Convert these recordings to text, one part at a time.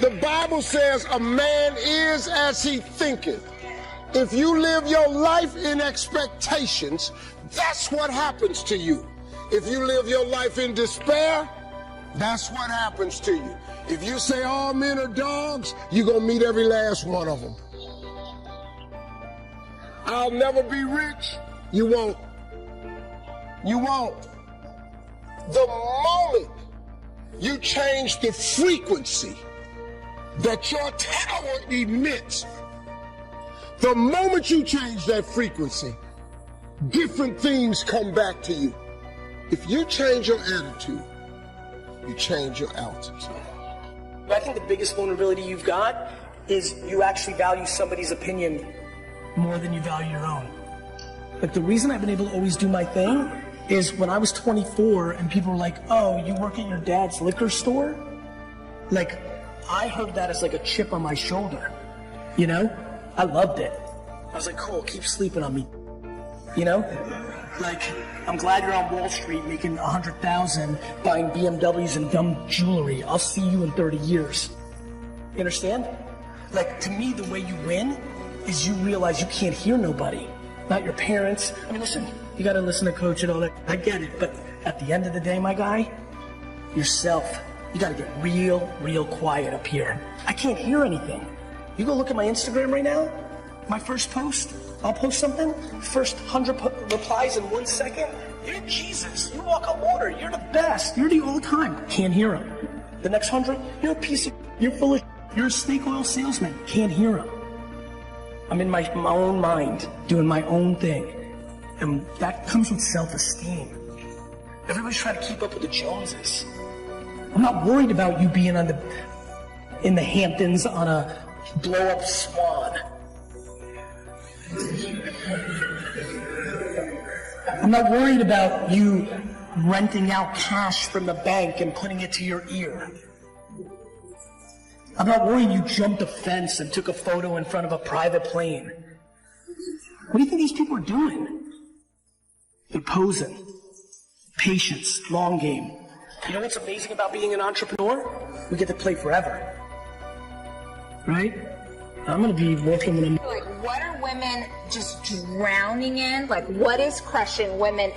The Bible says a man is as he thinketh. If you live your life in expectations, that's what happens to you. If you live your life in despair, that's what happens to you. If you say all men are dogs, you're going to meet every last one of them. I'll never be rich. You won't. You won't. The moment you change the frequency that your tower emits, the moment you change that frequency, different things come back to you. If you change your attitude, you change your altitude. I think the biggest vulnerability you've got is you actually value somebody's opinion more than you value your own. Like, the reason I've been able to always do my thing is when I was 24 and people were like, oh, you work at your dad's liquor store? Like, I heard that as like a chip on my shoulder, you know? I loved it. I was like, cool, keep sleeping on me, you know? Like, I'm glad you're on Wall Street making $100,000 buying BMWs and dumb jewelry. I'll see you in 30 years. You understand? Like, to me, the way you win is you realize you can't hear nobody, not your parents. I mean, listen, you gotta listen to coach and all that. I get it, but at the end of the day, my guy, yourself, you gotta get real quiet up here. I can't hear anything. You go look at my Instagram right now, my first post, I'll post something, first 100 replies in 1 second. You're Jesus. You walk on water. You're the best. You're the all-time. Can't hear him. The next 100, you're a piece of, you're full of, you're a snake oil salesman. Can't hear him. I'm in my own mind, doing my own thing. And that comes with self-esteem. Everybody's trying to keep up with the Joneses. I'm not worried about you being in the Hamptons on a blow-up Swan. I'm not worried about you renting out cash from the bank and putting it to your ear. I'm not worried you jumped a fence and took a photo in front of a private plane. What do you think these people are doing? They're posing. Patience, long game. You know what's amazing about being an entrepreneur? We get to play forever. Right? I'm gonna be working with them. Like, what are women just drowning in? Like, what is crushing women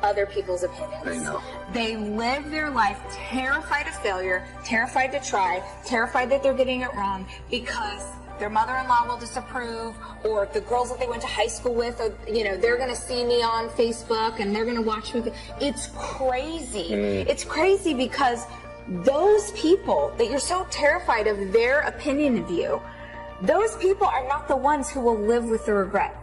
other people's opinions? They know. They live their life terrified of failure, terrified to try, terrified that they're getting it wrong because their mother-in-law will disapprove, or the girls that they went to high school with, or, you know, they're gonna see me on Facebook and they're gonna watch me. It's crazy. It's crazy because those people that you're so terrified of their opinion of you, those people are not the ones who will live with the regret.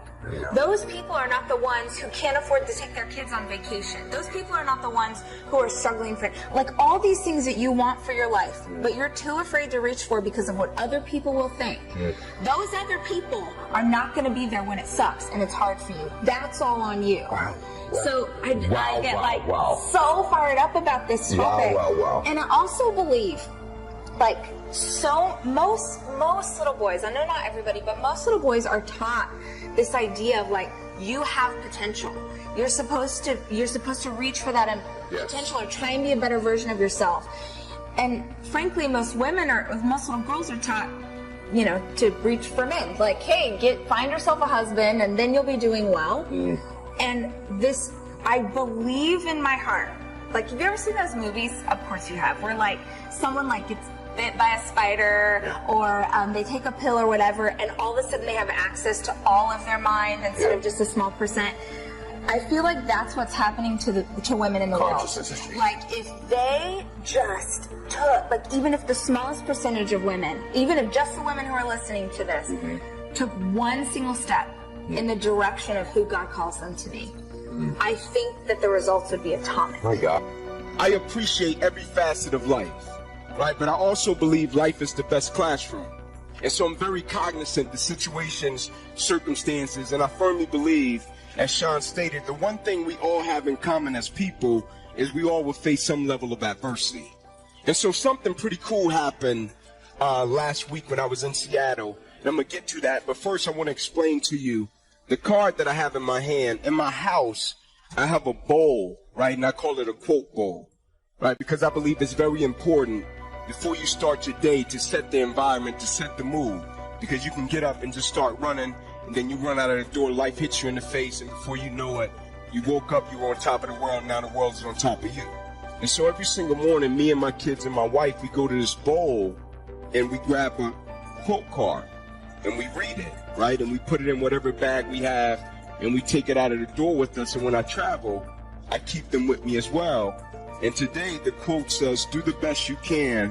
Those people are not the ones who can't afford to take their kids on vacation. Those people are not the ones who are struggling for, like, all these things that you want for your life, but you're too afraid to reach for because of what other people will think. Those other people are not going to be there when it sucks and it's hard for you. That's all on you. Wow. So I get so fired up about this topic. And I also believe, like, so most little boys, I know not everybody, but most little boys are taught this idea of, like, you have potential. You're supposed to reach for that potential or try and be a better version of yourself. And frankly, most little girls are taught, you know, to reach for men. Like, hey, find yourself a husband and then you'll be doing well. And this, I believe in my heart. Like, have you ever seen those movies? Of course you have. Where, like, someone, like, gets bit by a spider, or they take a pill or whatever, and all of a sudden they have access to all of their mind instead of just a small percent. I feel like that's what's happening to women in the world. Like, if they just took, like, even if the smallest percentage of women, even if just the women who are listening to this, took one single step in the direction of who God calls them to be, I think that the results would be atomic. My God. I appreciate every facet of life. Right, but I also believe life is the best classroom. And so I'm very cognizant of the situations, circumstances, and I firmly believe, as Sean stated, the one thing we all have in common as people is we all will face some level of adversity. And so something pretty cool happened last week when I was in Seattle, and I'm going to get to that, but first I want to explain to you the card that I have in my hand. In my house, I have a bowl, right, and I call it a quote bowl, right, because I believe it's very important before you start your day to set the environment, to set the mood. Because you can get up and just start running, and then you run out of the door, life hits you in the face, and before you know it, you woke up, you were on top of the world, now the world is on top of you. And so every single morning, me and my kids and my wife, we go to this bowl, and we grab a quote card, and we read it, right? And we put it in whatever bag we have, and we take it out of the door with us, and when I travel, I keep them with me as well. And today, the quote says, do the best you can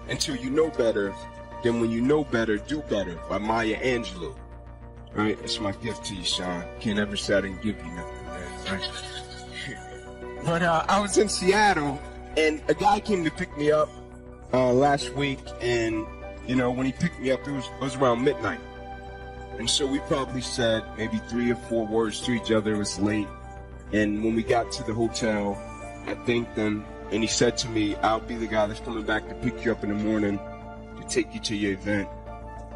until you know better. Then when you know better, do better, by Maya Angelou. Right? That's my gift to you, Sean. Can't ever say I didn't give you nothing, man. Right? But I was in Seattle, and a guy came to pick me up last week, and, you know, when he picked me up, it was around midnight. And so we probably said maybe 3 or 4 words to each other. It was late. And when we got to the hotel, I thanked him, and he said to me, I'll be the guy that's coming back to pick you up in the morning, take you to your event.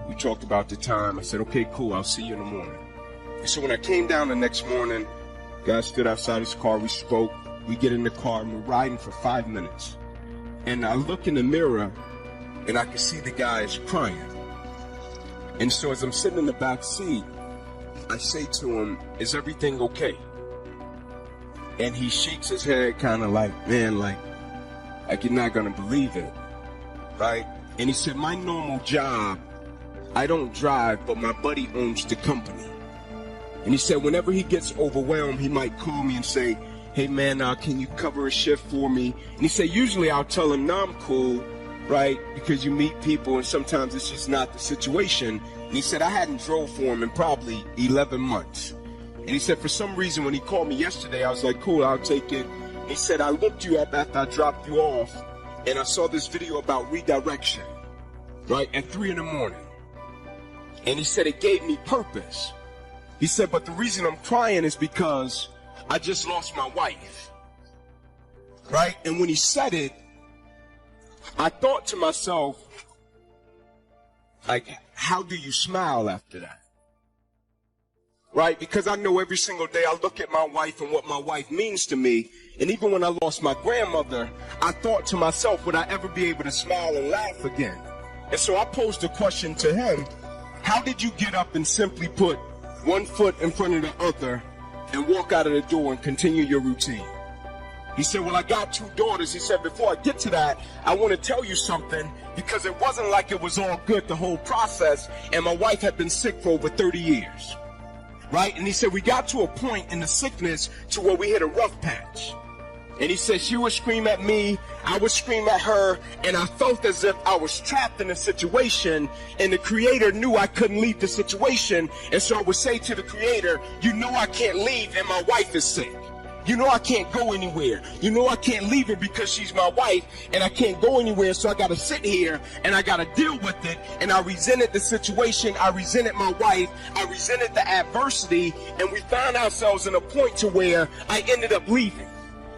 We talked about the time. I said, okay, cool, I'll see you in the morning. And so when I came down the next morning, guy stood outside his car, we spoke, we get in the car, and we're riding for 5 minutes. And I look in the mirror, and I can see the guy is crying. And so as I'm sitting in the back seat, I say to him, is everything okay? And he shakes his head kind of like, man, like you're not gonna believe it, right? And he said, my normal job, I don't drive, but my buddy owns the company. And he said, whenever he gets overwhelmed, he might call me and say, hey man, can you cover a shift for me? And he said, usually I'll tell him, no, I'm cool, right? Because you meet people and sometimes it's just not the situation. And he said, I hadn't drove for him in probably 11 months. And he said, for some reason, when he called me yesterday, I was like, cool, I'll take it. He said, I looked you up after I dropped you off, and I saw this video about redirection, right, at 3 in the morning. And he said, it gave me purpose. He said, but the reason I'm crying is because I just lost my wife, right? And when he said it, I thought to myself, like, how do you smile after that? Right? Because I know every single day I look at my wife and what my wife means to me. And even when I lost my grandmother, I thought to myself, would I ever be able to smile and laugh again? And so I posed a question to him. How did you get up and simply put one foot in front of the other and walk out of the door and continue your routine? He said, well, I got 2 daughters. He said, before I get to that, I want to tell you something, because it wasn't like it was all good the whole process, and my wife had been sick for over 30 years. Right? And he said, we got to a point in the sickness to where we hit a rough patch. And he said, she would scream at me, I would scream at her, and I felt as if I was trapped in a situation, and the Creator knew I couldn't leave the situation. And so I would say to the Creator, you know I can't leave, and my wife is sick. You know I can't go anywhere. You know I can't leave her because she's my wife, and I can't go anywhere, so I gotta sit here and I gotta deal with it. And I resented the situation, I resented my wife, I resented the adversity, and we found ourselves in a point to where I ended up leaving.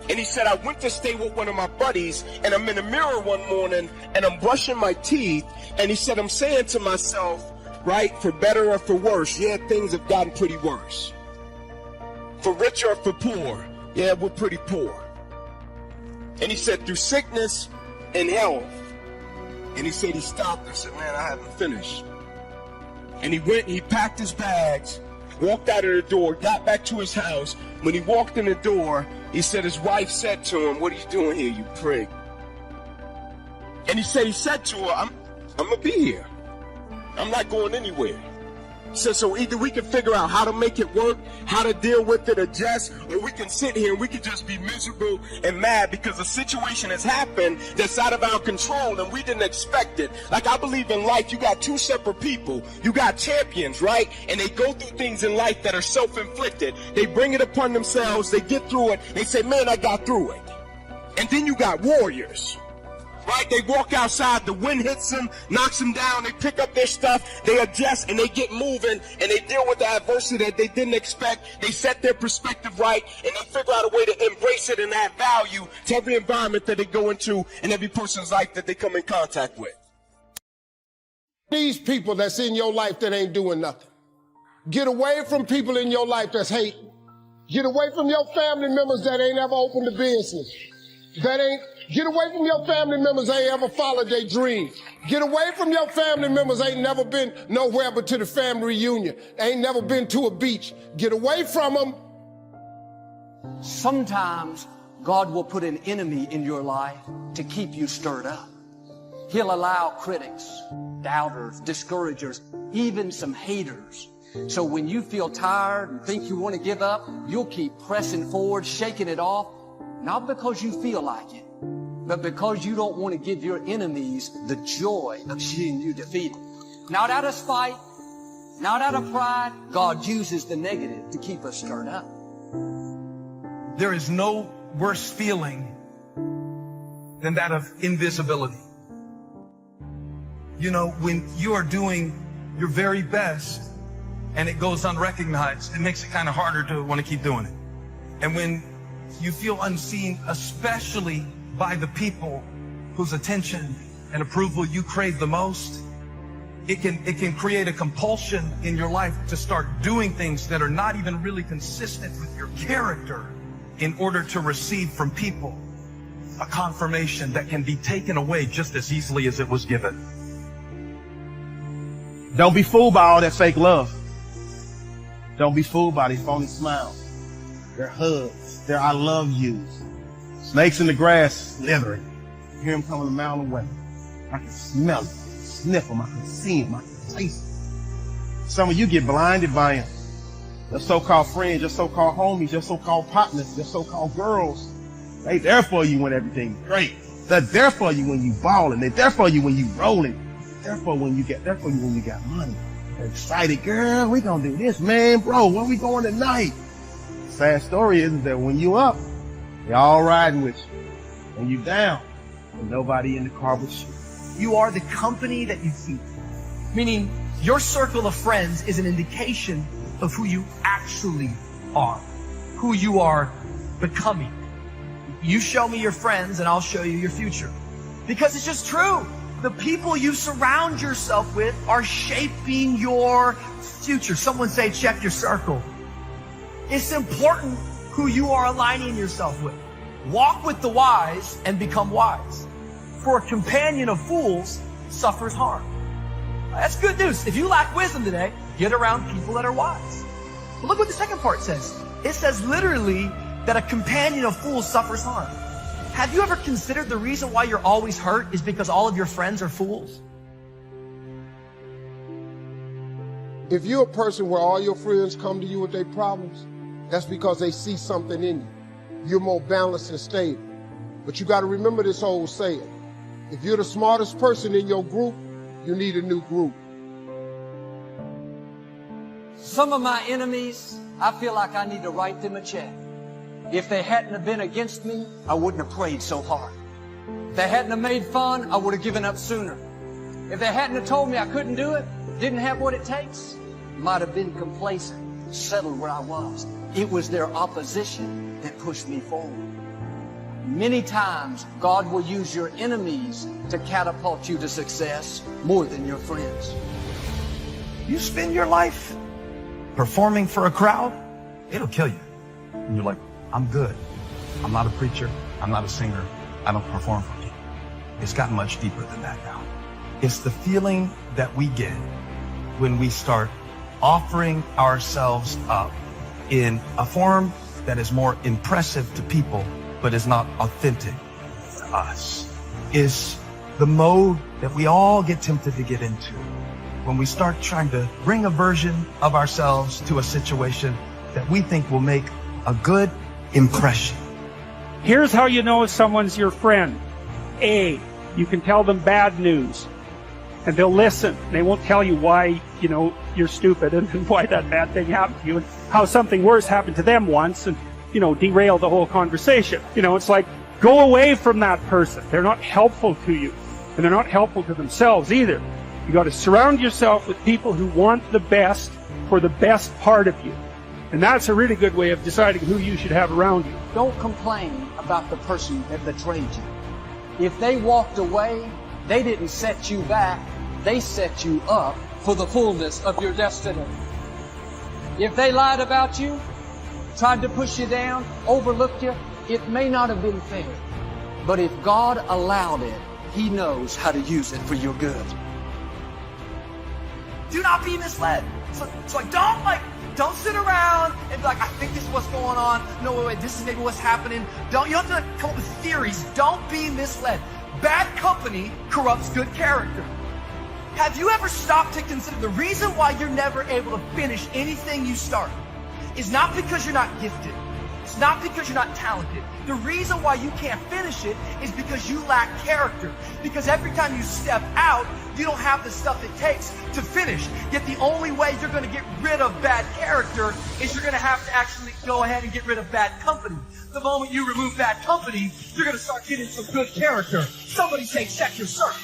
And he said, I went to stay with one of my buddies, and I'm in the mirror one morning and I'm brushing my teeth, and he said, I'm saying to myself, right, for better or for worse, yeah, things have gotten pretty worse. For richer or for poor, yeah, we're pretty poor. And he said, through sickness and health. And he said, he stopped and said, man, I haven't finished. And he went and he packed his bags, walked out of the door, got back to his house. When he walked in the door, he said his wife said to him, what are you doing here, you prig? And he said to her, I'm going to be here. I'm not going anywhere. So either we can figure out how to make it work, how to deal with it, adjust, or we can sit here and we can just be miserable and mad because a situation has happened that's out of our control and we didn't expect it. Like, I believe in life, you got 2 separate people. You got champions, right? And they go through things in life that are self-inflicted. They bring it upon themselves, they get through it, they say, man, I got through it. And then you got warriors. Right? They walk outside, the wind hits them, knocks them down, they pick up their stuff, they adjust, and they get moving, and they deal with the adversity that they didn't expect. They set their perspective right, and they figure out a way to embrace it and add value to every environment that they go into and every person's life that they come in contact with. These people that's in your life that ain't doing nothing. Get away from people in your life that's hating. Get away from your family members that ain't ever opened a business. Get away from your family members that ain't ever followed their dream. Get away from your family members that ain't never been nowhere but to the family reunion. Ain't never been to a beach. Get away from them. Sometimes God will put an enemy in your life to keep you stirred up. He'll allow critics, doubters, discouragers, even some haters. So when you feel tired and think you want to give up, you'll keep pressing forward, shaking it off, not because you feel like it, but because you don't want to give your enemies the joy of seeing you defeated. Not out of spite, not out of pride. God uses the negative to keep us stirred up. There is no worse feeling than that of invisibility. You know, when you are doing your very best and it goes unrecognized, it makes it kind of harder to want to keep doing it. And when you feel unseen, especially by the people whose attention and approval you crave the most, it can create a compulsion in your life to start doing things that are not even really consistent with your character in order to receive from people a confirmation that can be taken away just as easily as it was given. Don't be fooled by all that fake love. Don't be fooled by these phony smiles. Their hugs, their I love yous. Snakes in the grass slithering. You hear them coming a mile away. I can smell them, sniff them, I can see them, I can taste them. Some of you get blinded by them. Your so-called friends, your so-called homies, your so-called partners, your so-called girls. They there for you when everything's great. They're there for you when you ballin'. They're there for you when you rollin'. They're for when you got money. They're excited, girl, we gonna do this, man, bro, where we going tonight? Sad story is that when you up, they're all riding with you. When you down, there's nobody in the car with you. You are the company that you keep. Meaning, your circle of friends is an indication of who you actually are, who you are becoming. You show me your friends and I'll show you your future. Because it's just true. The people you surround yourself with are shaping your future. Someone say, check your circle. It's important who you are aligning yourself with. Walk with the wise and become wise. For a companion of fools suffers harm. That's good news. If you lack wisdom today, get around people that are wise. But look what the second part says. It says literally that a companion of fools suffers harm. Have you ever considered the reason why you're always hurt is because all of your friends are fools? If you're a person where all your friends come to you with their problems, that's because they see something in you. You're more balanced and stable. But you got to remember this old saying. If you're the smartest person in your group, you need a new group. Some of my enemies, I feel like I need to write them a check. If they hadn't have been against me, I wouldn't have prayed so hard. If they hadn't have made fun, I would have given up sooner. If they hadn't have told me I couldn't do it, didn't have what it takes, might have been complacent, settled where I was. It was their opposition that pushed me forward. Many times, God will use your enemies to catapult you to success more than your friends. You spend your life performing for a crowd, it'll kill you. And you're like, I'm good. I'm not a preacher. I'm not a singer. I don't perform for you. It's gotten much deeper than that now. It's the feeling that we get when we start offering ourselves up in a form that is more impressive to people, but is not authentic to us. Is the mode that we all get tempted to get into when we start trying to bring a version of ourselves to a situation that we think will make a good impression. Here's how you know if someone's your friend. A, you can tell them bad news and they'll listen. They won't tell you why, you're stupid and why that bad thing happened to you and how something worse happened to them once and, derail the whole conversation. It's like, go away from that person. They're not helpful to you and they're not helpful to themselves either. You got to surround yourself with people who want the best for the best part of you. And that's a really good way of deciding who you should have around you. Don't complain about the person that betrayed you. If they walked away, they didn't set you back. They set you up for the fullness of your destiny. If they lied about you, tried to push you down, overlooked you, it may not have been fair. But if God allowed it, He knows how to use it for your good. Do not be misled. So don't sit around and be like, I think this is what's going on. No, wait, this is maybe what's happening. You don't have to come up with theories. Don't be misled. Bad company corrupts good character. Have you ever stopped to consider the reason why you're never able to finish anything you start is not because you're not gifted. It's not because you're not talented. The reason why you can't finish it is because you lack character. Because every time you step out, you don't have the stuff it takes to finish. Yet the only way you're going to get rid of bad character is you're going to have to actually go ahead and get rid of bad company. The moment you remove bad company, you're going to start getting some good character. Somebody say, check your circle.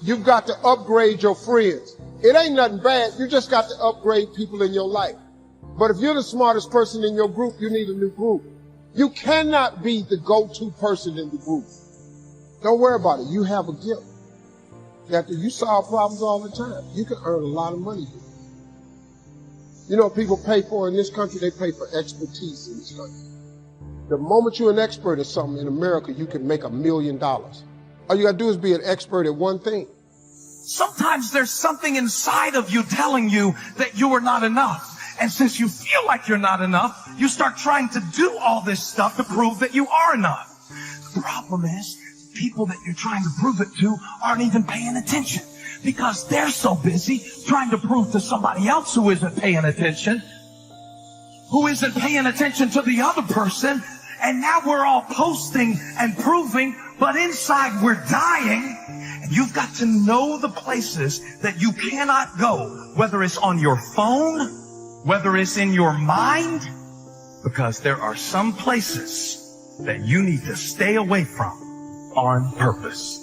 You've got to upgrade your friends. It ain't nothing bad. You just got to upgrade people in your life. But if you're the smartest person in your group, you need a new group. You cannot be the go-to person in the group. Don't worry about it. You have a gift. After you solve problems all the time, you can earn a lot of money here. You know what people pay for in this country? They pay for expertise in this country. The moment you're an expert at something in America, you can make $1 million. All you gotta do is be an expert at one thing. Sometimes there's something inside of you telling you that you are not enough. And since you feel like you're not enough, you start trying to do all this stuff to prove that you are enough. The problem is, the people that you're trying to prove it to aren't even paying attention because they're so busy trying to prove to somebody else who isn't paying attention to the other person. And now we're all posting and proving, but inside we're dying. And you've got to know the places that you cannot go, whether it's on your phone, whether it's in your mind, because there are some places that you need to stay away from on purpose.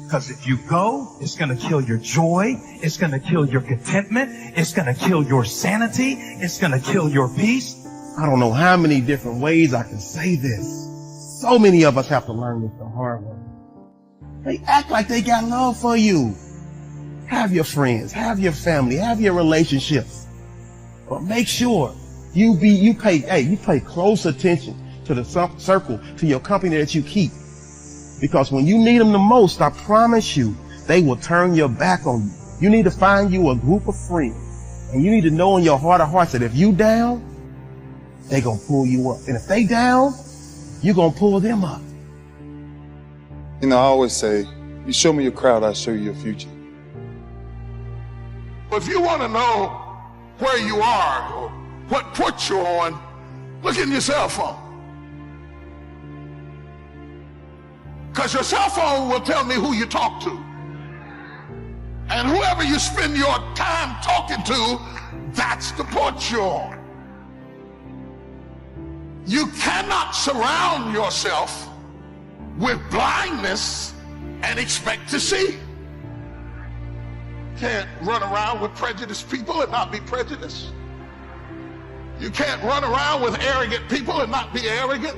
Because if you go, it's going to kill your joy. It's going to kill your contentment. It's going to kill your sanity. It's going to kill your peace. I don't know how many different ways I can say this. So many of us have to learn this the hard way. They act like they got love for you. Have your friends, have your family, have your relationships. But make sure you pay close attention to the circle, to your company that you keep. Because when you need them the most, I promise you, they will turn your back on you. You need to find you a group of friends. And you need to know in your heart of hearts that if you down, they gonna pull you up. And if they down, you gonna pull them up. You know, I always say, you show me your crowd, I'll show you your future. If you want to know where you are or what port you're on, look in your cell phone. Because your cell phone will tell me who you talk to. And whoever you spend your time talking to, that's the port you're on. You cannot surround yourself with blindness and expect to see. Can't run around with prejudiced people and not be prejudiced. You can't run around with arrogant people and not be arrogant.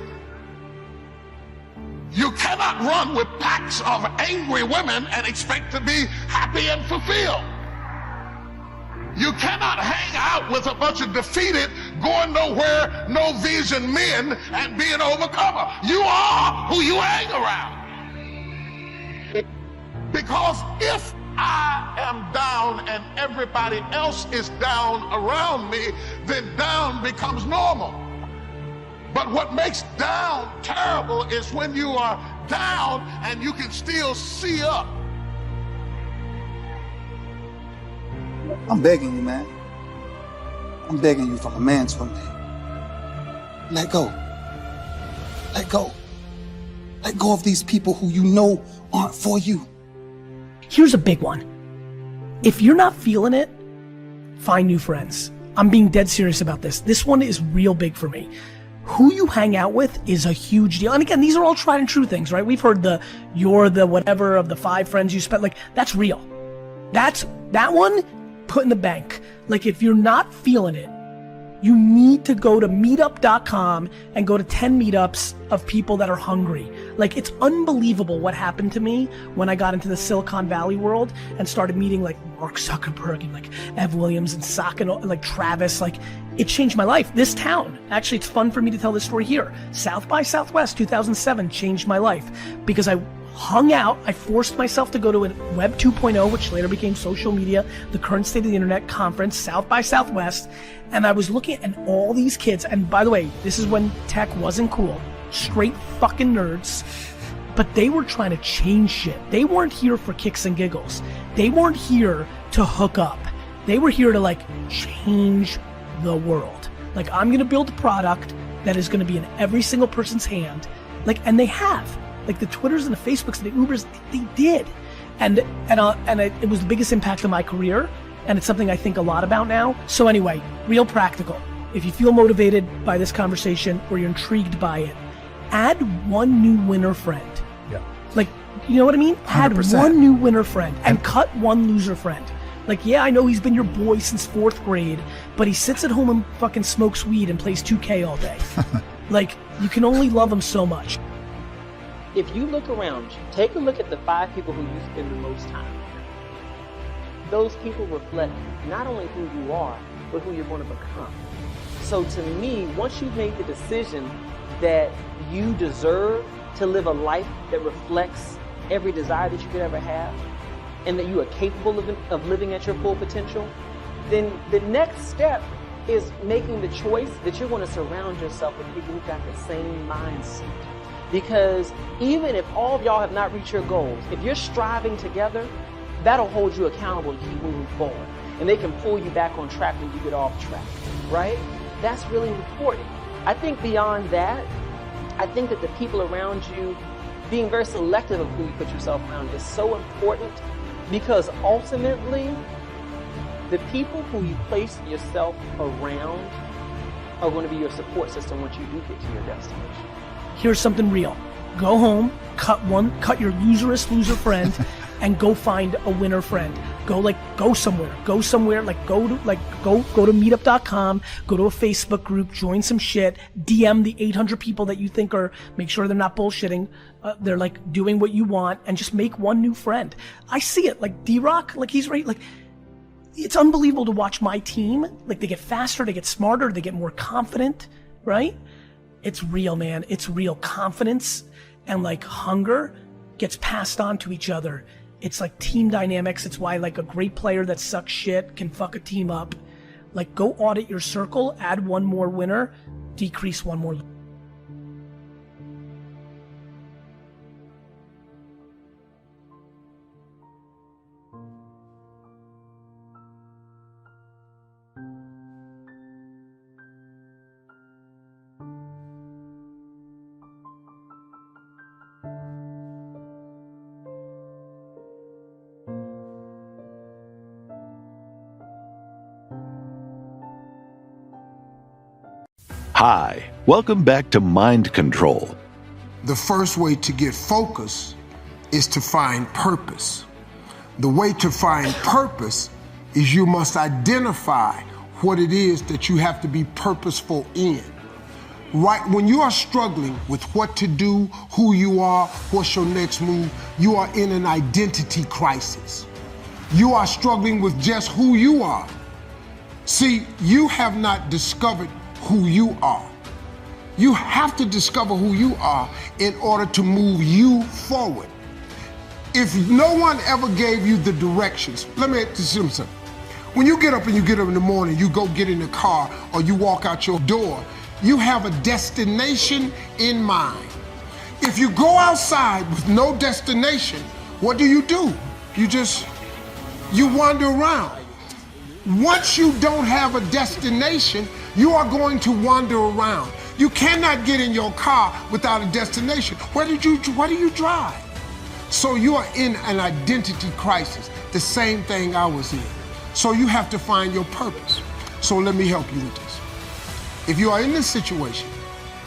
You cannot run with packs of angry women and expect to be happy and fulfilled. You cannot hang out with a bunch of defeated, going nowhere, no vision men and be an overcomer. You are who you hang around. Because if I am down and everybody else is down around me, then down becomes normal. But what makes down terrible is when you are down and you can still see up. I'm begging you, man. I'm begging you from a man's point of view. Let go. Let go. Let go of these people who you know aren't for you. Here's a big one. If you're not feeling it, find new friends. I'm being dead serious about this. This one is real big for me. Who you hang out with is a huge deal. And again, these are all tried and true things, right? We've heard you're the whatever of the 5 friends you spent. Like, that's real. That one, put in the bank. Like, if you're not feeling it, you need to go to meetup.com and go to 10 meetups of people that are hungry. Like, it's unbelievable what happened to me when I got into the Silicon Valley world and started meeting like Mark Zuckerberg and like Ev Williams and Saka and like Travis. Like, it changed my life. This town, actually, it's fun for me to tell this story here. South by Southwest 2007 changed my life because I hung out. I forced myself to go to a Web 2.0, which later became social media, the current state of the internet conference, South by Southwest. And I was looking at all these kids. And by the way, this is when tech wasn't cool. Straight fucking nerds. But they were trying to change shit. They weren't here for kicks and giggles. They weren't here to hook up. They were here to like change the world. Like, I'm gonna build a product that is gonna be in every single person's hand. Like, and they have. Like the Twitters and the Facebooks and the Ubers, they did. And it was the biggest impact of my career. And it's something I think a lot about now. So anyway, real practical. If you feel motivated by this conversation or you're intrigued by it, add one new winner friend. Yeah. Like, you know what I mean? 100%. Add one new winner friend and cut one loser friend. Like, yeah, I know he's been your boy since 4th grade, but he sits at home and fucking smokes weed and plays 2K all day. Like, you can only love him so much. If you look around you, take a look at the 5 people who you spend the most time with. Those people reflect not only who you are, but who you're going to become. So to me, once you've made the decision that you deserve to live a life that reflects every desire that you could ever have, and that you are capable of living at your full potential, then the next step is making the choice that you're going to surround yourself with people who've got the same mindset. Because even if all of y'all have not reached your goals, if you're striving together, that'll hold you accountable to keep moving forward. And they can pull you back on track when you get off track, right? That's really important. I think beyond that, I think that the people around you, being very selective of who you put yourself around is so important, because ultimately, the people who you place yourself around are going to be your support system once you do get to your destination. Here's something real. Go home, cut your loser friend, and go find a winner friend. Go somewhere, like go to meetup.com, go to a Facebook group, join some shit, DM the 800 people that you think make sure they're not bullshitting, they're like doing what you want, and just make one new friend. I see it, like D-Rock, like he's right, like, it's unbelievable to watch my team, like they get faster, they get smarter, they get more confident, right? It's real, man. It's real. Confidence and like hunger gets passed on to each other. It's like team dynamics. It's why like a great player that sucks shit can fuck a team up. Like, go audit your circle, add one more winner, decrease one more. Hi, welcome back to Mind Control. The first way to get focus is to find purpose. The way to find purpose is you must identify what it is that you have to be purposeful in. Right when you are struggling with what to do, who you are, what's your next move, you are in an identity crisis. You are struggling with just who you are. See, you have not discovered who you are. You have to discover who you are in order to move you forward. If no one ever gave you the directions, let me just say something. When you get up in the morning, you go get in the car or you walk out your door, you have a destination in mind. If you go outside with no destination, what do? You wander around. Once you don't have a destination, you are going to wander around. You cannot get in your car without a destination. Where do you drive? So you are in an identity crisis, the same thing I was in. So you have to find your purpose. So let me help you with this. If you are in this situation,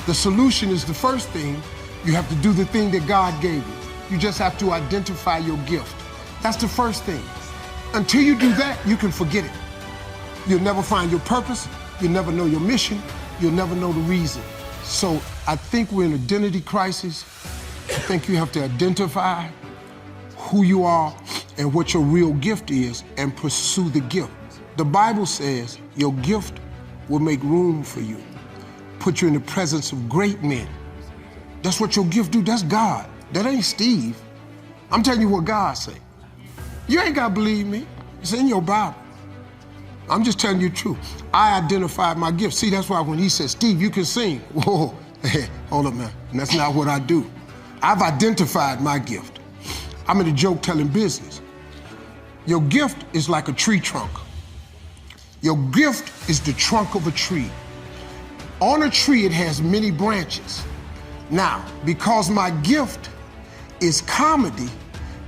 the solution is the first thing, you have to do the thing that God gave you. You just have to identify your gift. That's the first thing. Until you do that, you can forget it. You'll never find your purpose. You'll never know your mission. You'll never know the reason. So I think we're in an identity crisis, I think you have to identify who you are and what your real gift is and pursue the gift. The Bible says your gift will make room for you, put you in the presence of great men. That's what your gift do. That's God. That ain't Steve. I'm telling you what God say. You ain't got to believe me. It's in your Bible. I'm just telling you the truth. I identified my gift. See, that's why when he said, Steve, you can sing. Whoa, hey, hold up, man. And that's not what I do. I've identified my gift. I'm in the joke-telling business. Your gift is like a tree trunk. Your gift is the trunk of a tree. On a tree, it has many branches. Now, because my gift is comedy,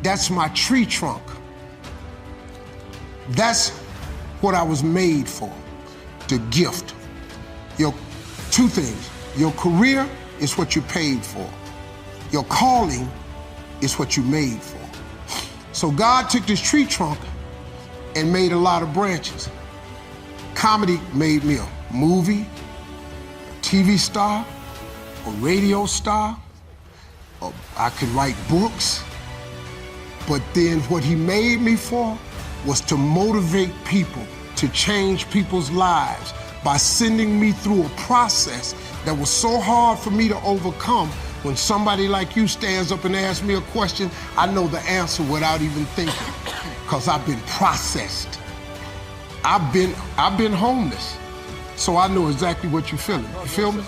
that's my tree trunk. That's what I was made for, to gift. Two things. Your career is what you paid for. Your calling is what you made for. So God took this tree trunk and made a lot of branches. Comedy made me a movie, a TV star, a radio star. I could write books. But then what he made me for was to motivate people, to change people's lives by sending me through a process that was so hard for me to overcome. When somebody like you stands up and asks me a question, I know the answer without even thinking, because I've been processed. I've been homeless, so I know exactly what you're feeling. You feel me?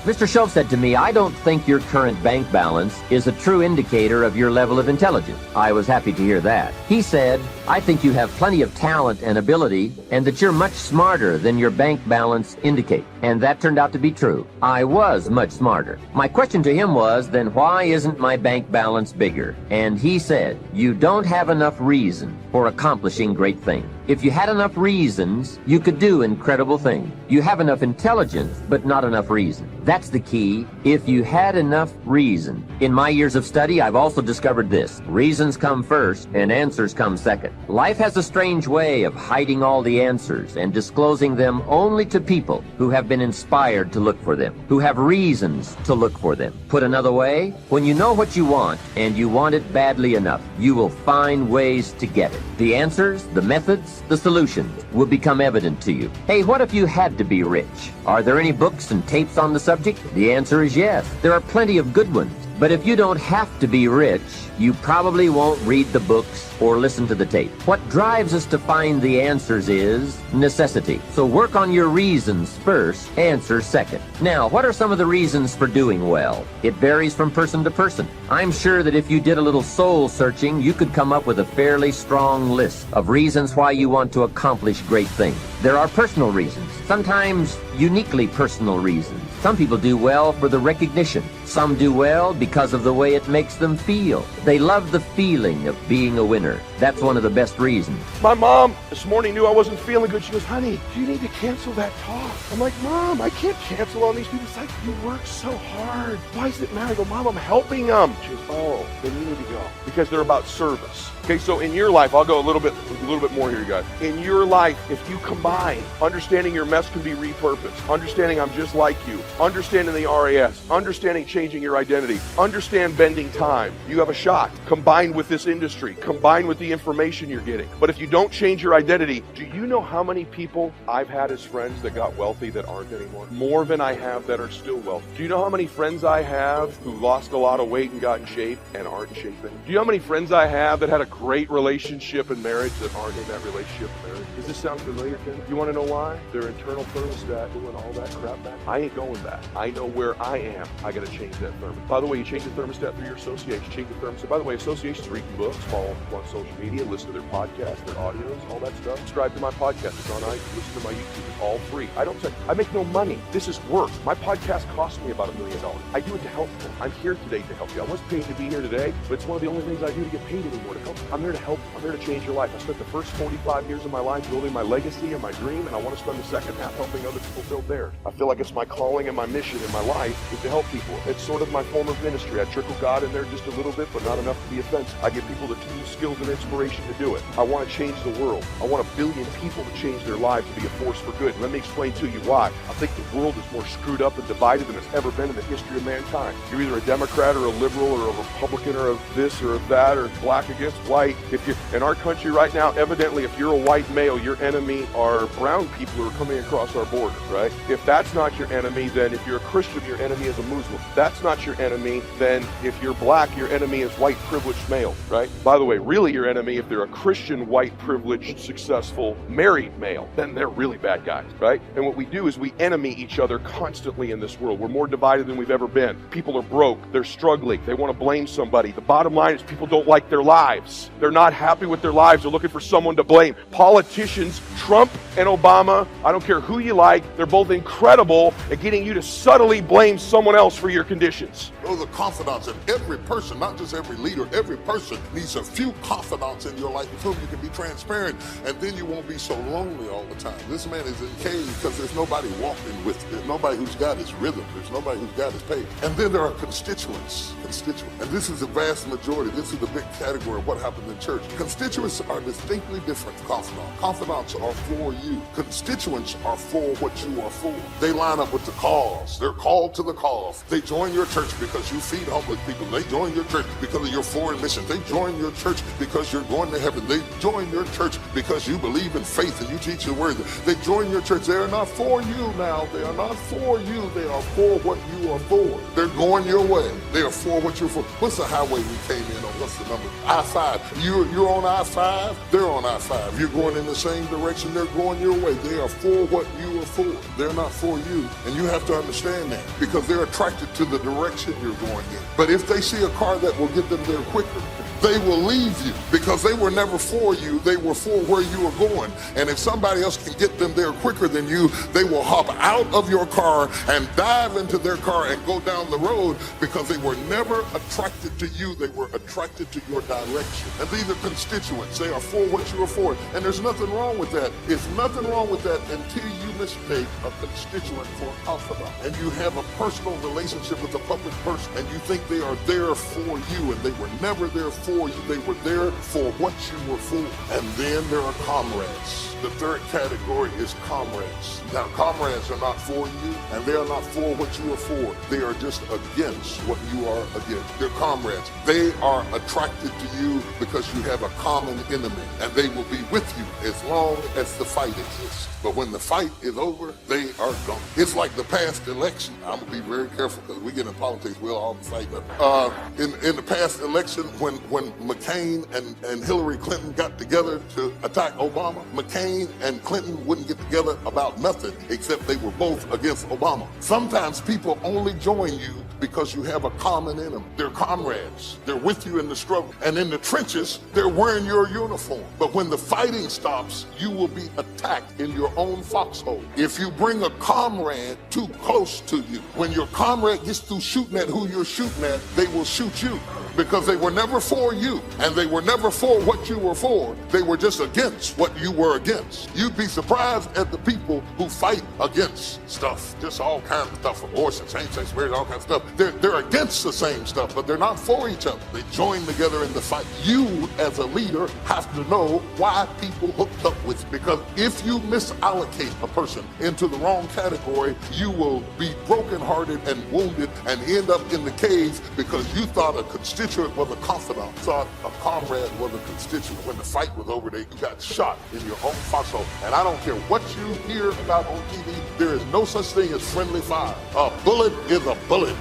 Mr. Schultz said to me, I don't think your current bank balance is a true indicator of your level of intelligence. I was happy to hear that. He said, I think you have plenty of talent and ability, and that you're much smarter than your bank balance indicates. And that turned out to be true. I was much smarter. My question to him was, then why isn't my bank balance bigger? And he said, you don't have enough reason for accomplishing great things. If you had enough reasons, you could do incredible things. You have enough intelligence, but not enough reason. That's the key. If you had enough reason. In my years of study, I've also discovered this. Reasons come first and answers come second. Life has a strange way of hiding all the answers and disclosing them only to people who have been inspired to look for them, who have reasons to look for them. Put another way, when you know what you want and you want it badly enough, you will find ways to get it. The answers, the methods, the solutions will become evident to you. Hey, what if you had to be rich? Are there any books and tapes on the subject? The answer is yes. There are plenty of good ones. But if you don't have to be rich, you probably won't read the books or listen to the tape. What drives us to find the answers is necessity. So work on your reasons first, answers second. Now, what are some of the reasons for doing well? It varies from person to person. I'm sure that if you did a little soul searching, you could come up with a fairly strong list of reasons why you want to accomplish great things. There are personal reasons, sometimes uniquely personal reasons. Some people do well for the recognition. Some do well because of the way it makes them feel. They love the feeling of being a winner. That's one of the best reasons. My mom this morning knew I wasn't feeling good. She goes, honey, you need to cancel that talk. I'm like, Mom, I can't cancel on these people. It's like, you work so hard. Why does it matter? I go, Mom, I'm helping them. She goes, oh, then you need to go. Because they're about service. Okay, so in your life, I'll go a little bit more here, you guys. In your life, if you combine understanding your mess can be repurposed, understanding I'm just like you, understanding the RAS, understanding changing your identity, understand bending time, you have a shot. Combined with this industry, combined with the information you're getting. But if you don't change your identity, do you know how many people I've had as friends that got wealthy that aren't anymore? More than I have that are still wealthy. Do you know how many friends I have who lost a lot of weight and got in shape and aren't in shape anymore? Do you know how many friends I have that had a great relationship and marriage that aren't in that relationship and marriage? Does this sound familiar to you? You want to know why? Their internal thermostat doing all that crap back. I ain't going back. I know where I am. I got to change that thermostat. By the way, you change the thermostat through your association. Change the thermostat. By the way, associations reading books, follow them on social media, listen to their podcasts, their audios, all that stuff. Subscribe to my podcast. It's on iTunes. Listen to my YouTube. It's all free. I make no money. This is work. My podcast cost me about $1 million. I do it to help people. I'm here today to help you. I wasn't paid to be here today, but it's one of the only things I do to get paid anymore to help you. I'm here to help you. I'm here to change your life. I spent the first 45 years of my life building my legacy and my dream, and I want to spend the second half helping other people build theirs. I feel like it's my calling and my mission in my life is to help people. It's sort of my form of ministry. I trickle God in there just a little bit, but not enough to be offensive. I give people the tools, skills, and inspiration to do it. I want to change the world. I want 1 billion people to change their lives to be a force for good. And let me explain to you why. I think the world is more screwed up and divided than it's ever been in the history of mankind. You're either a Democrat or a liberal or a Republican or a this or a that or black against white. If you're in our country right now, evidently, if you're a white male, your enemy are brown people who are coming across our border, right? If that's not your enemy, then if you're a Christian, your enemy is a Muslim. That's not your enemy, then if you're black, your enemy is white privileged male, right? By the way, really your enemy, if they're a Christian, white privileged, successful, married male, then they're really bad guys, right? And what we do is we enemy each other constantly in this world. We're more divided than we've ever been. People are broke. They're struggling. They want to blame somebody. The bottom line is people don't like their lives. They're not happy with their lives. They're looking for someone to blame. Politicians, Trump and Obama, I don't care who you like, they're both incredible at getting you to subtly blame someone else for your conditions. Those are confidants, and every person, not just every leader, every person needs a few confidants in your life with whom you can be transparent, and then you won't be so lonely all the time. This man is in cage because there's nobody walking with him. There's nobody who's got his rhythm. There's nobody who's got his pace. And then there are constituents. And this is the vast majority. This is the big category of what happens in church. Constituents are distinctly different from confidants. Confidants are for you. Constituents are for what you are for. They line up with the cause. They're called to the cause. They join your church because you feed homeless people. They join your church because of your foreign mission. They join your church because you're going to heaven. They join your church because you believe in faith and you teach the word. They join your church. They are not for you now. They are not for you. They are for what you are for. They're going your way. They are for what you're for. What's the highway we came in on? What's the number? I-5. You're on I-5. They're on I-5. You're going in the same direction. They're going your way. They are for what you are for. They're not for you. And you have to understand that because they're attracted to the direction you're going in. But if they see a car that will get them there quicker, they will leave you because they were never for you. They were for where you were going. And if somebody else can get them there quicker than you, they will hop out of your car and dive into their car and go down the road because they were never attracted to you. They were attracted to your direction. And these are constituents. They are for what you are for. And there's nothing wrong with that. It's nothing wrong with that until you mistake a constituent for a confidant. And you have a personal relationship with a public person and you think they are there for you and they were never there for you. They were there for what you were for. And then there are comrades. The third category is comrades. Now, comrades are not for you, and they are not for what you are for. They are just against what you are against. They're comrades. They are attracted to you because you have a common enemy, and they will be with you as long as the fight exists. But when the fight is over, they are gone. It's like the past election. I'm going to be very careful because we get in politics, we'll all fight. But in the past election, when McCain and Hillary Clinton got together to attack Obama, McCain and Clinton wouldn't get together about nothing except they were both against Obama. Sometimes people only join you because you have a common enemy. They're comrades. They're with you in the struggle. And in the trenches, they're wearing your uniform. But when the fighting stops, you will be attacked in your own foxhole. If you bring a comrade too close to you, when your comrade gets through shooting at who you're shooting at, they will shoot you. Because they were never for you, and they were never for what you were for. They were just against what you were against. You'd be surprised at the people who fight against stuff. Just all kinds of stuff, abortion, same-sex marriage, all kinds of stuff. They're against the same stuff, but they're not for each other. They join together in the fight. You, as a leader, have to know why people hooked up with you. Because if you misallocate a person into the wrong category, you will be brokenhearted and wounded and end up in the cave because you thought a constituent was a confidant, thought a comrade was a constituent. When the fight was over, you got shot in your own foxhole. And I don't care what you hear about on TV, there is no such thing as friendly fire. A bullet is a bullet.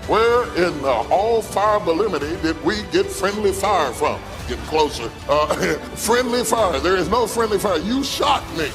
Where in the all-fire Bellimity did we get friendly fire from? Getting closer. Friendly fire. There is no friendly fire. You shot me.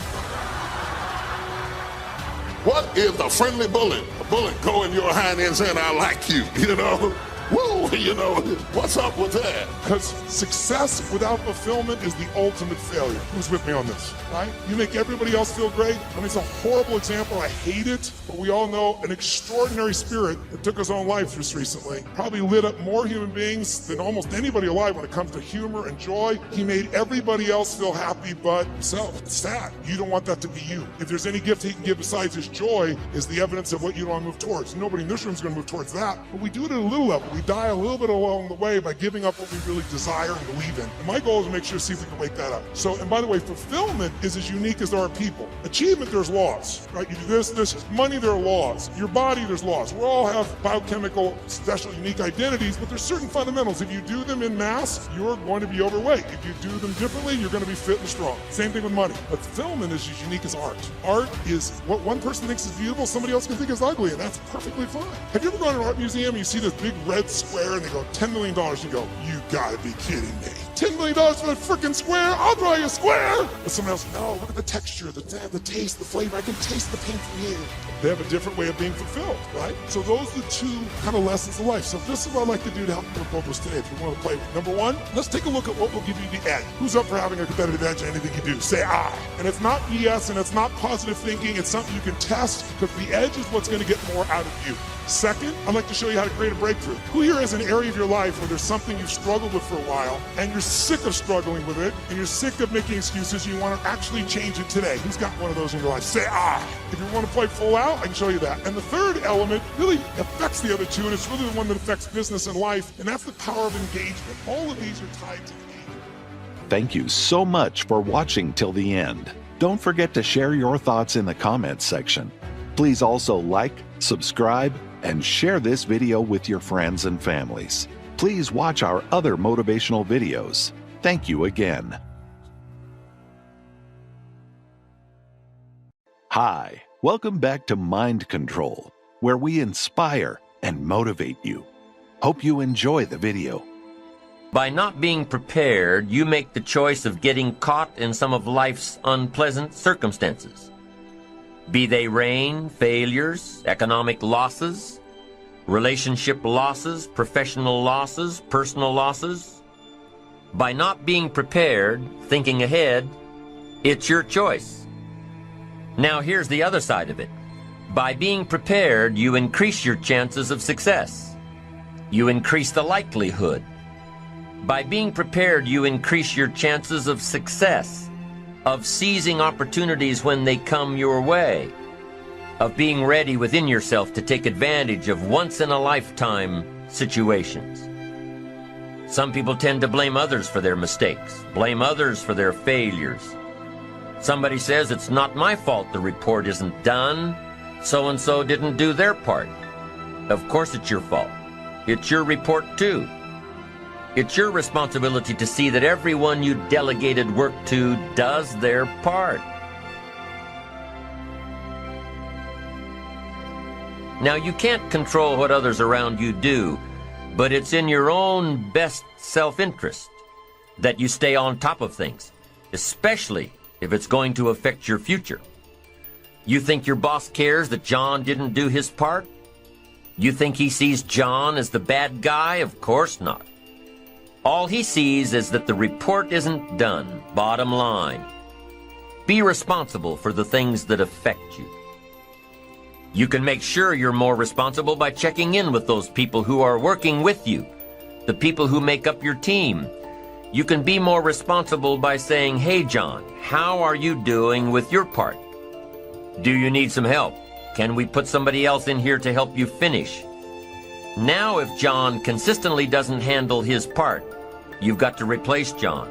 What is a friendly bullet? A bullet go in your hind end saying, I like you, you know? Woo, you know, what's up with that? Because success without fulfillment is the ultimate failure. Who's with me on this, right? You make everybody else feel great. I mean, it's a horrible example. I hate it, but we all know an extraordinary spirit that took his own life just recently. Probably lit up more human beings than almost anybody alive when it comes to humor and joy. He made everybody else feel happy but himself. It's sad. You don't want that to be you. If there's any gift he can give besides his joy is the evidence of what you don't want to move towards. Nobody in this room is going to move towards that, but we do it at a little level. We die a little bit along the way by giving up what we really desire and believe in. And my goal is to make sure to see if we can wake that up. So, and by the way, fulfillment is as unique as there are people. Achievement, there's laws, right? You do this. Money, there are laws. Your body, there's laws. We all have biochemical, special, unique identities, but there's certain fundamentals. If you do them in mass, you're going to be overweight. If you do them differently, you're going to be fit and strong. Same thing with money. But fulfillment is as unique as art. Art is what one person thinks is beautiful, somebody else can think is ugly, and that's perfectly fine. Have you ever gone to an art museum and you see this big red square and they go, $10 million, you go, you gotta be kidding me. $10 million for that freaking square? I'll draw you a square! But someone else, no, look at the texture, the taste, the flavor. I can taste the paint from here. They have a different way of being fulfilled, right? So those are the two kind of lessons of life. So this is what I'd like to do to help you with both today if you want to play. Number one, let's take a look at what will give you the edge. Who's up for having a competitive edge in anything you do? Say I. And it's not BS and it's not positive thinking. It's something you can test because the edge is what's going to get more out of you. Second, I'd like to show you how to create a breakthrough. Who here has an area of your life where there's something you've struggled with for a while and you're sick of struggling with it and you're sick of making excuses and you want to actually change it today? Who's got one of those in your life? Say I. If you want to play full out, I can show you that. And the third element really affects the other two, and it's really the one that affects business and life, and that's the power of engagement. All of these are tied to engagement. Thank you so much for watching till the end. Don't forget to share your thoughts in the comments section. Please also like, subscribe, and share this video with your friends and families. Please watch our other motivational videos. Thank you again. Hi, welcome back to Mind Control, where we inspire and motivate you. Hope you enjoy the video. By not being prepared, you make the choice of getting caught in some of life's unpleasant circumstances. Be they rain, failures, economic losses, relationship losses, professional losses, personal losses. By not being prepared, thinking ahead, it's your choice. Now here's the other side of it. By being prepared, you increase your chances of success. You increase the likelihood. By being prepared, you increase your chances of success, of seizing opportunities when they come your way, of being ready within yourself to take advantage of once-in-a-lifetime situations. Some people tend to blame others for their mistakes, blame others for their failures. Somebody says, it's not my fault the report isn't done, so-and-so didn't do their part. Of course it's your fault. It's your report too. It's your responsibility to see that everyone you delegated work to does their part. Now, you can't control what others around you do, but it's in your own best self-interest that you stay on top of things, especially if it's going to affect your future. You think your boss cares that John didn't do his part? You think he sees John as the bad guy? Of course not. All he sees is that the report isn't done, bottom line. Be responsible for the things that affect you. You can make sure you're more responsible by checking in with those people who are working with you, the people who make up your team. You can be more responsible by saying, hey John, how are you doing with your part? Do you need some help? Can we put somebody else in here to help you finish? Now if John consistently doesn't handle his part, you've got to replace John.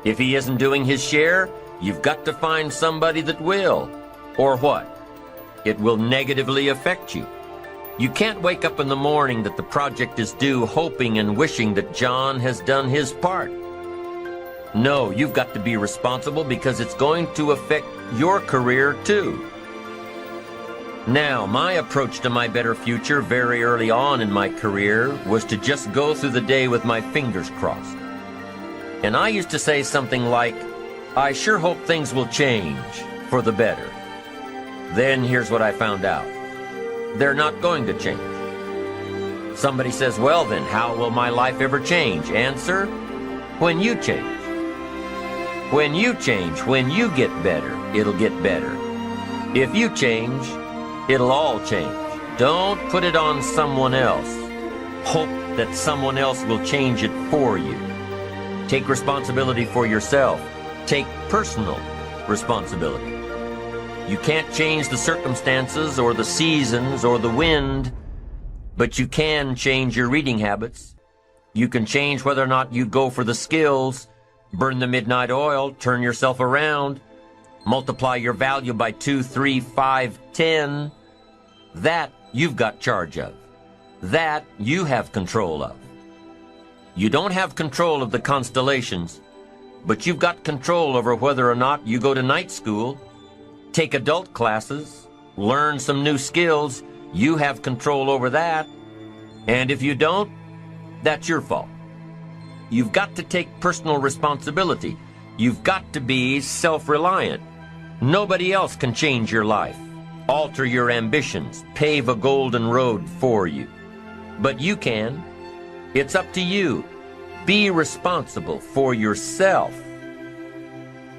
If he isn't doing his share, you've got to find somebody that will. Or what? It will negatively affect you. You can't wake up in the morning that the project is due hoping and wishing that John has done his part. No, you've got to be responsible because it's going to affect your career too. Now, my approach to my better future very early on in my career was to just go through the day with my fingers crossed. And I used to say something like, I sure hope things will change for the better. Then here's what I found out. They're not going to change. Somebody says, well then, how will my life ever change? Answer, when you change. When you change, when you get better, it'll get better. If you change, it'll all change. Don't put it on someone else. Hope that someone else will change it for you. Take responsibility for yourself. Take personal responsibility. You can't change the circumstances or the seasons or the wind, But you can change your reading habits. You can change whether or not you go for the skills, burn the midnight oil, turn yourself around, multiply your value by 2, 3, 5, 10. That you've got charge of. That you have control of. You don't have control of the constellations, but you've got control over whether or not you go to night school, take adult classes, learn some new skills. You have control over that. And if you don't, that's your fault. You've got to take personal responsibility. You've got to be self-reliant. Nobody else can change your life, alter your ambitions, pave a golden road for you. But you can. It's up to you. Be responsible for yourself.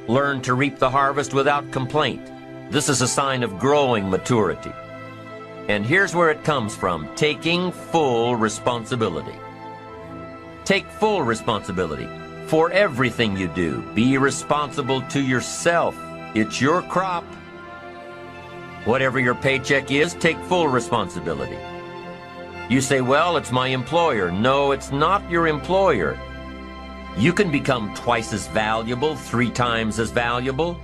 Learn to reap the harvest without complaint. This is a sign of growing maturity. And here's where it comes from: taking full responsibility. Take full responsibility for everything you do. Be responsible to yourself. It's your crop. Whatever your paycheck is, take full responsibility. You say, well, it's my employer. No, it's not your employer. You can become twice as valuable, 3 times as valuable.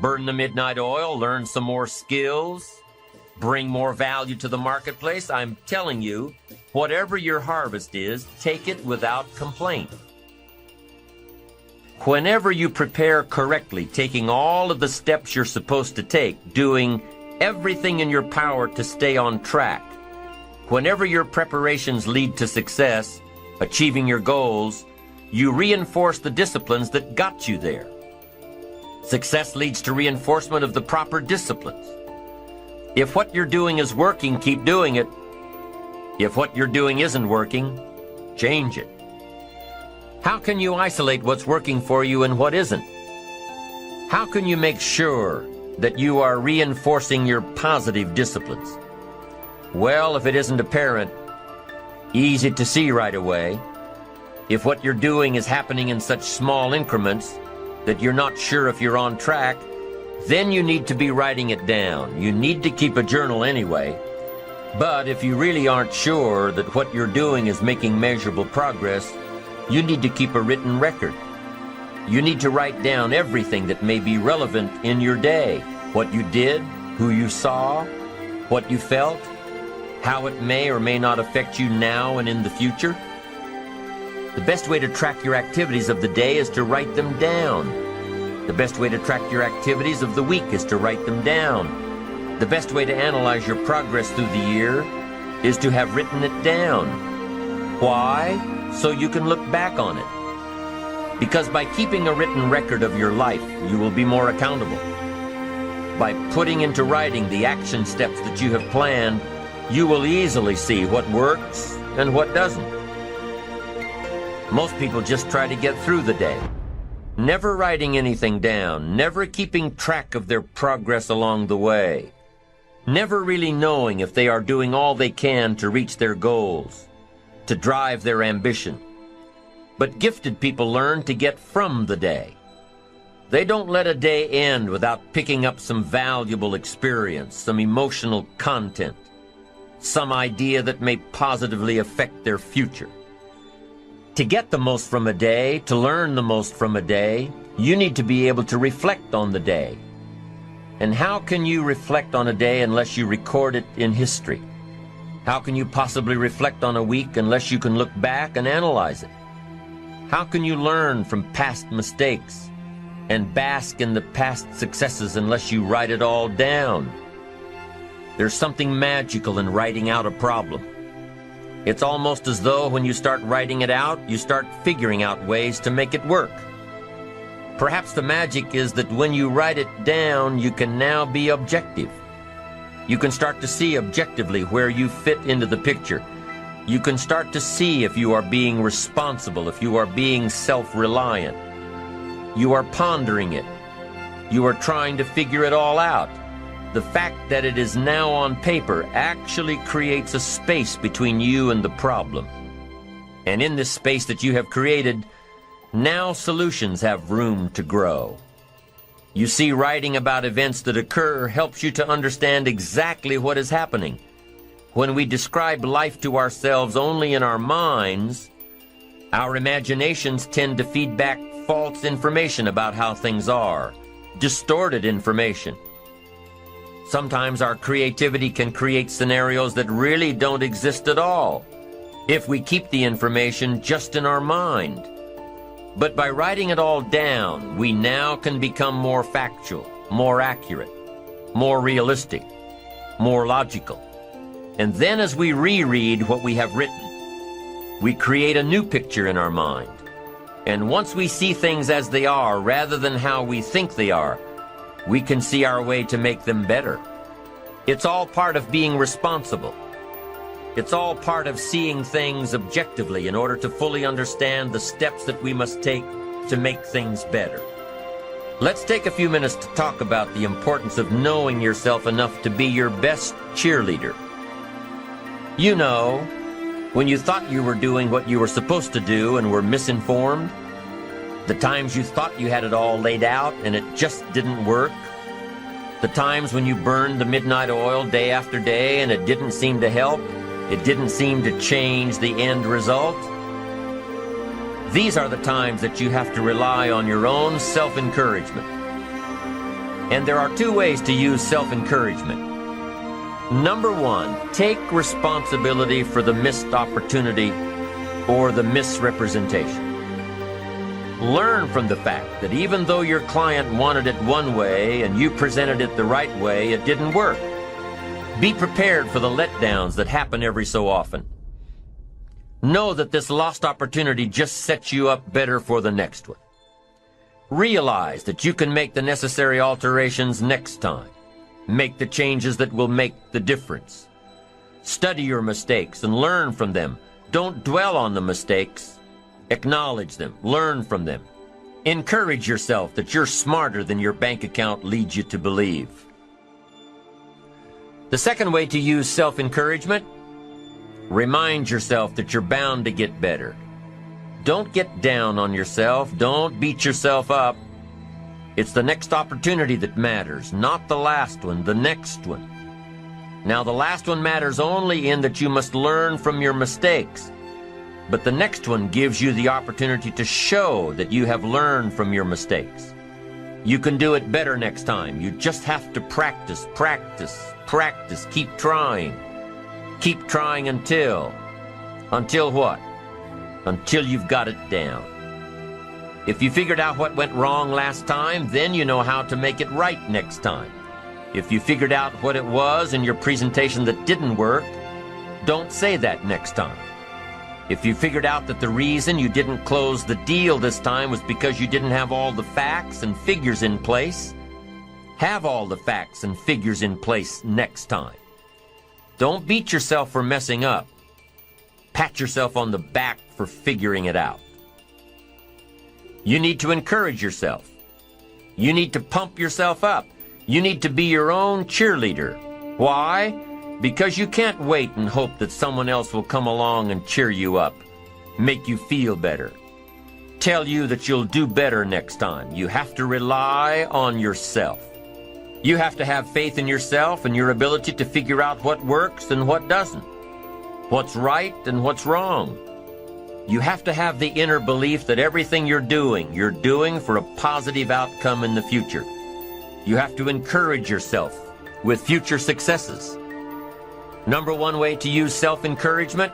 Burn the midnight oil, learn some more skills, bring more value to the marketplace. I'm telling you, whatever your harvest is, take it without complaint. Whenever you prepare correctly, taking all of the steps you're supposed to take, doing everything in your power to stay on track, whenever your preparations lead to success, achieving your goals, you reinforce the disciplines that got you there. Success leads to reinforcement of the proper disciplines. If what you're doing is working, keep doing it. If what you're doing isn't working, change it. How can you isolate what's working for you and what isn't? How can you make sure that you are reinforcing your positive disciplines? Well, if it isn't apparent, easy to see right away, if what you're doing is happening in such small increments that you're not sure if you're on track, then you need to be writing it down. You need to keep a journal anyway. But if you really aren't sure that what you're doing is making measurable progress, you need to keep a written record. You need to write down everything that may be relevant in your day. What you did, who you saw, what you felt, how it may or may not affect you now and in the future. The best way to track your activities of the day is to write them down. The best way to track your activities of the week is to write them down. The best way to analyze your progress through the year is to have written it down. Why? So you can look back on it. Because by keeping a written record of your life, you will be more accountable. By putting into writing the action steps that you have planned, you will easily see what works and what doesn't. Most people just try to get through the day, never writing anything down, never keeping track of their progress along the way, never really knowing if they are doing all they can to reach their goals, to drive their ambition. But gifted people learn to get from the day. They don't let a day end without picking up some valuable experience, some emotional content, some idea that may positively affect their future. To get the most from a day, to learn the most from a day, you need to be able to reflect on the day. And how can you reflect on a day unless you record it in history? How can you possibly reflect on a week unless you can look back and analyze it? How can you learn from past mistakes and bask in the past successes unless you write it all down? There's something magical in writing out a problem. It's almost as though when you start writing it out, you start figuring out ways to make it work. Perhaps the magic is that when you write it down, you can now be objective. You can start to see objectively where you fit into the picture. You can start to see if you are being responsible, if you are being self-reliant. You are pondering it. You are trying to figure it all out. The fact that it is now on paper actually creates a space between you and the problem. And in this space that you have created, now solutions have room to grow. You see, writing about events that occur helps you to understand exactly what is happening. When we describe life to ourselves only in our minds, our imaginations tend to feed back false information about how things are, distorted information. Sometimes our creativity can create scenarios that really don't exist at all if we keep the information just in our mind. But by writing it all down, we now can become more factual, more accurate, more realistic, more logical. And then as we reread what we have written, we create a new picture in our mind. And once we see things as they are rather than how we think they are, we can see our way to make them better. It's all part of being responsible. It's all part of seeing things objectively in order to fully understand the steps that we must take to make things better. Let's take a few minutes to talk about the importance of knowing yourself enough to be your best cheerleader. You know, when you thought you were doing what you were supposed to do and were misinformed, the times you thought you had it all laid out and it just didn't work, the times when you burned the midnight oil day after day and it didn't seem to help, it didn't seem to change the end result. These are the times that you have to rely on your own self-encouragement. And there are two ways to use self-encouragement. Number one, take responsibility for the missed opportunity or the misrepresentation. Learn from the fact that even though your client wanted it one way and you presented it the right way, it didn't work. Be prepared for the letdowns that happen every so often. Know that this lost opportunity just sets you up better for the next one. Realize that you can make the necessary alterations next time. Make the changes that will make the difference. Study your mistakes and learn from them. Don't dwell on the mistakes. Acknowledge them. Learn from them. Encourage yourself that you're smarter than your bank account leads you to believe. The second way to use self-encouragement, remind yourself that you're bound to get better. Don't get down on yourself. Don't beat yourself up. It's the next opportunity that matters, not the last one, the next one. Now, the last one matters only in that you must learn from your mistakes. But the next one gives you the opportunity to show that you have learned from your mistakes. You can do it better next time. You just have to practice, practice, practice. Keep trying. Keep trying until what? Until you've got it down. If you figured out what went wrong last time, then you know how to make it right next time. If you figured out what it was in your presentation that didn't work, don't say that next time. If you figured out that the reason you didn't close the deal this time was because you didn't have all the facts and figures in place, have all the facts and figures in place next time. Don't beat yourself for messing up. Pat yourself on the back for figuring it out. You need to encourage yourself. You need to pump yourself up. You need to be your own cheerleader. Why? Because you can't wait and hope that someone else will come along and cheer you up, make you feel better, tell you that you'll do better next time. You have to rely on yourself. You have to have faith in yourself and your ability to figure out what works and what doesn't, what's right and what's wrong. You have to have the inner belief that everything you're doing for a positive outcome in the future. You have to encourage yourself with future successes. Number one way to use self-encouragement,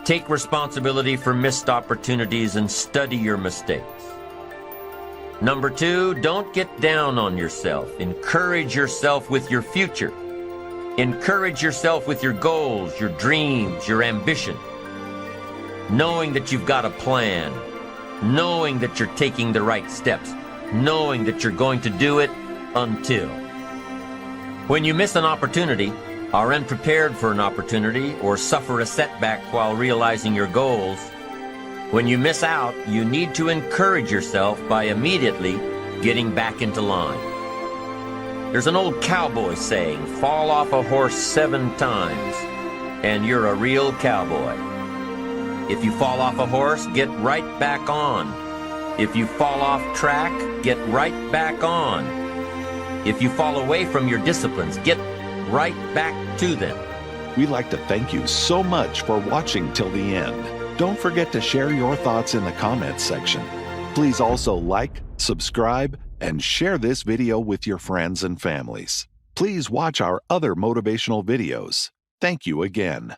take responsibility for missed opportunities and study your mistakes. Number two, don't get down on yourself. Encourage yourself with your future. Encourage yourself with your goals, your dreams, your ambition. Knowing that you've got a plan, knowing that you're taking the right steps, knowing that you're going to do it until. When you miss an opportunity, are unprepared for an opportunity, or suffer a setback while realizing your goals, when you miss out, you need to encourage yourself by immediately getting back into line. There's an old cowboy saying, fall off a horse 7 times, and you're a real cowboy. If you fall off a horse, get right back on. If you fall off track, get right back on. If you fall away from your disciplines, get right back to them. We'd like to thank you so much for watching till the end. Don't forget to share your thoughts in the comments section. Please also like, subscribe, and share this video with your friends and families. Please watch our other motivational videos. Thank you again.